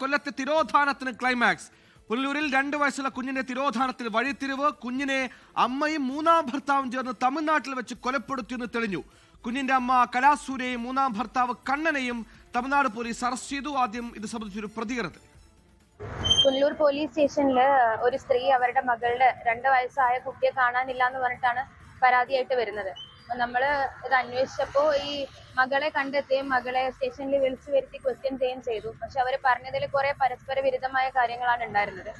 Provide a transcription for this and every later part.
കൊല്ലത്തെ തിരോധാനത്തിന് ക്ലൈമാക്സ്. പുനലൂരിൽ 2 വയസ്സുള്ള കുഞ്ഞിന്റെ തിരോധാനത്തിൽ വഴിത്തിരിവ്. കുഞ്ഞിനെ അമ്മയും 3ാം ഭർത്താവും ചേർന്ന് തമിഴ്നാട്ടിൽ വെച്ച് കൊലപ്പെടുത്തിയെന്ന് തെളിഞ്ഞു. കുഞ്ഞിന്റെ അമ്മ കലാസൂര്യയും 3ാം ഭർത്താവ് കണ്ണനെയും തമിഴ്നാട് പോലീസ് അറസ്റ്റ് ചെയ്തു. ആദ്യം ഇത് സംബന്ധിച്ചൊരു പ്രതികരണം. പുനലൂർ പോലീസ് സ്റ്റേഷനിൽ ഒരു സ്ത്രീ അവരുടെ മകളുടെ 2 വയസ്സായ കുട്ടിയെ കാണാനില്ല എന്ന് പറഞ്ഞിട്ടാണ് പരാതിയായിട്ട് വരുന്നത്. അപ്പൊ നമ്മള് ഇത് അന്വേഷിച്ചപ്പോൾ ഈ മകളെ കണ്ടെത്തുകയും മകളെ സ്റ്റേഷനിൽ വിളിച്ചു വരുത്തി ക്വസ്റ്റ്യൻ ചെയ്യുകയും ചെയ്തു. പക്ഷെ അവർ പറഞ്ഞതിൽ കുറെ പരസ്പര വിരുദ്ധമായ കാര്യങ്ങളാണ് ഉണ്ടായിരുന്നത്.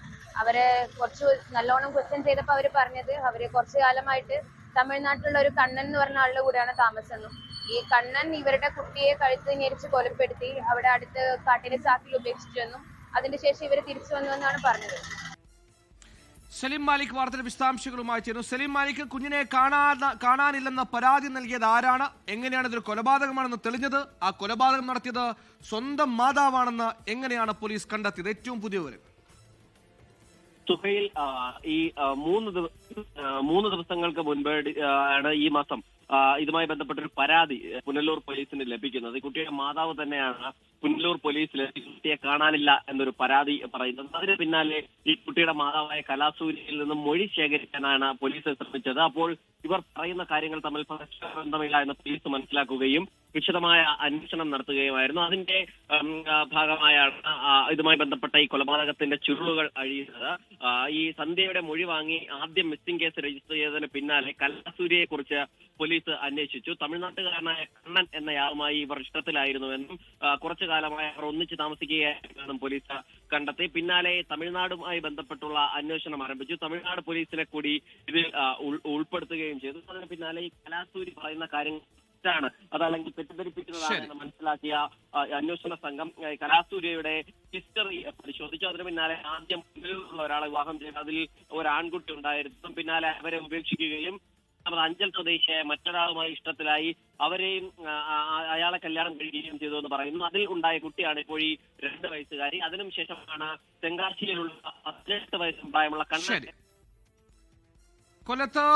അവരെ കുറച്ച് നല്ലോണം ക്വസ്റ്റ്യൻ ചെയ്തപ്പോൾ അവർ പറഞ്ഞത് അവര് കുറച്ചു കാലമായിട്ട് തമിഴ്നാട്ടിലുള്ള ഒരു കണ്ണൻ എന്ന് പറഞ്ഞ ആളുടെ കൂടെയാണ് താമസമെന്നും ഈ കണ്ണൻ ഇവരുടെ കുട്ടിയെ കഴുത്ത് ഞെരിച്ച് കൊലപ്പെടുത്തി അവിടെ അടുത്ത് കാട്ടിലെ ചാക്കിൽ ഉപേക്ഷിച്ചെന്നും അതിന്റെ ശേഷം ഇവര് തിരിച്ചു വന്നുവെന്നാണ് പറഞ്ഞത്. സലീം മാലിക് വാർത്തയുടെ വിശദാംശങ്ങളുമായി ചേരുന്നു. സലീം മാലിക്, കുഞ്ഞിനെ കാണാനില്ലെന്ന പരാതി നൽകിയത് ആരാണ്? എങ്ങനെയാണ് ഇതൊരു കൊലപാതകമാണെന്ന് തെളിഞ്ഞത്? ആ കൊലപാതകം നടത്തിയത് സ്വന്തം മാതാവാണെന്ന് എങ്ങനെയാണ് പോലീസ് കണ്ടെത്തിയത്? ഏറ്റവും പുതിയ വിവരം. സുഹൈൽ, ഈ 3 ദിവസങ്ങൾക്ക് മുൻപ് ആണ് ഈ മാസം ഇതുമായി ബന്ധപ്പെട്ടൊരു പരാതി പുനലൂർ പോലീസിന് ലഭിക്കുന്നത്. ഈ കുട്ടിയുടെ മാതാവ് തന്നെയാണ് പുനലൂർ പോലീസിൽ കുട്ടിയെ കാണാനില്ല എന്നൊരു പരാതി പറയുന്നത്. അതിന് പിന്നാലെ ഈ കുട്ടിയുടെ മാതാവായ കലാസൂര്യയിൽ നിന്നും മൊഴി ശേഖരിക്കാനാണ് പോലീസ് ശ്രമിച്ചത്. അപ്പോൾ ഇവർ പറയുന്ന കാര്യങ്ങൾ തമ്മിൽ പരസ്പര ബന്ധമില്ല എന്ന് പോലീസ് മനസ്സിലാക്കുകയും വിശദമായ അന്വേഷണം നടത്തുകയുമായിരുന്നു. അതിന്റെ ഭാഗമായാണ് ഇതുമായി ബന്ധപ്പെട്ട ഈ കൊലപാതകത്തിന്റെ ചുരുളുകൾ അഴിയുന്നത്. ഈ സന്ധ്യയുടെ മൊഴി വാങ്ങി ആദ്യം മിസ്സിംഗ് കേസ് രജിസ്റ്റർ ചെയ്തതിന് പിന്നാലെ കലാസൂര്യയെ കുറിച്ച് പോലീസ് അന്വേഷിച്ചു. തമിഴ്നാട്ടുകാരനായ കണ്ണൻ എന്നയാളുമായി ഇവർ ഇഷ്ടത്തിലായിരുന്നുവെന്നും കുറച്ചു കാലമായി അവർ ഒന്നിച്ച് താമസിക്കുകയായിരുന്നെന്നും പോലീസ് കണ്ടെത്തി. പിന്നാലെ തമിഴ്നാടുമായി ബന്ധപ്പെട്ടുള്ള അന്വേഷണം ആരംഭിച്ചു. തമിഴ്നാട് പോലീസിനെ കൂടി ഇതിൽ ഉൾപ്പെടുത്തുകയും ചെയ്തു. അതിന് പിന്നാലെ ഈ കലാസൂരി പറയുന്ന കാര്യങ്ങൾ ാണ് അതല്ലെങ്കിൽ തെറ്റിദ്ധരിപ്പിക്കുന്നതാണ് എന്ന് മനസ്സിലാക്കിയ അന്വേഷണ സംഘം കലാസൂര്യയുടെ ഹിസ്റ്ററി പരിശോധിച്ചു. അതിന് പിന്നാലെ ആദ്യം പുനലൂരിലുള്ള ഒരാളെ വിവാഹം ചെയ്ത് അതിൽ ഒരു ആൺകുട്ടി ഉണ്ടായിരുന്നു. പിന്നാലെ അവരെ ഉപേക്ഷിക്കുകയും അഞ്ചൽ സ്വദേശിയായ മറ്റൊരാളുമായി ഇഷ്ടത്തിലായി അവരെയും അയാളെ കല്യാണം കഴിക്കുകയും ചെയ്തു എന്ന് പറയുന്നു. അതിൽ ഉണ്ടായ കുട്ടിയാണ് ഇപ്പോൾ ഈ 2 വയസ്സുകാരി. അതിനും ശേഷമാണ് തെങ്കാശിയിലുള്ള 18 വയസ്സ് പ്രായമുള്ള കണ്ണൻ. കൊല്ലത്ത്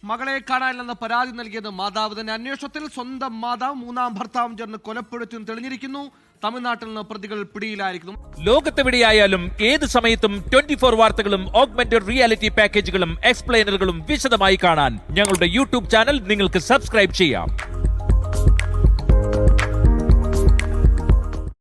മകളെ കാണാനില്ലെന്ന പരാതി നൽകിയത് മാതാവ് തന്നെ. അന്വേഷണത്തിൽ സ്വന്തം മാതാവ് 3ാം ഭർത്താവും ചേർന്ന് കൊലപ്പെടുത്തിയെന്ന് തെളിഞ്ഞിരിക്കുന്നു. തമിഴ്നാട്ടിൽ നിന്ന് പ്രതികൾ പിടിയിലായിരിക്കുന്നു. ലോകത്തെവിടെയായാലും ഏത് സമയത്തും 24 വാർത്തകളും ഓഗ്മെന്റഡ് റിയാലിറ്റി പാക്കേജുകളും എക്സ്പ്ലെയിനറുകളും വിശദമായി കാണാൻ ഞങ്ങളുടെ യൂട്യൂബ് ചാനൽ നിങ്ങൾക്ക് സബ്സ്ക്രൈബ് ചെയ്യാം.